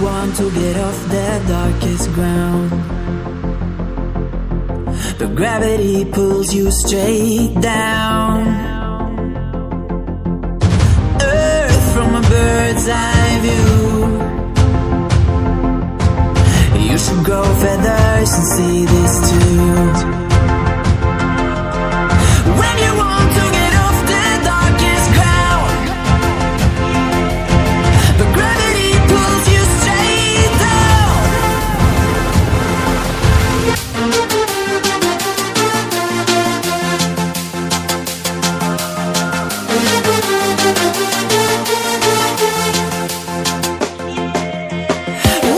want to get off the darkest ground, but gravity pulls you straight down. Earth from a bird's eye view. You should grow feathers and see this too. When you want to get off the darkest ground, but gravity pulls you straight down.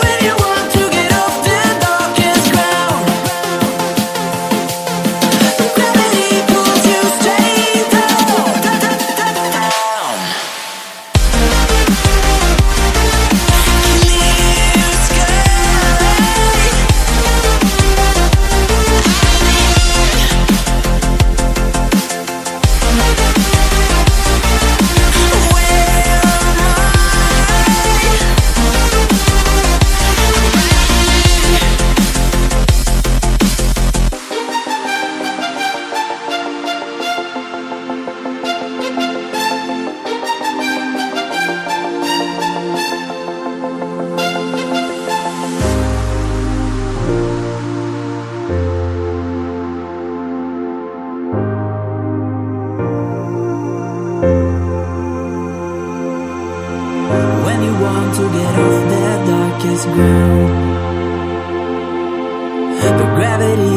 When you want to get off the darkest ground, but gravity pulls you straight down. Clear sky. When you want to get off the darkest ground, but gravity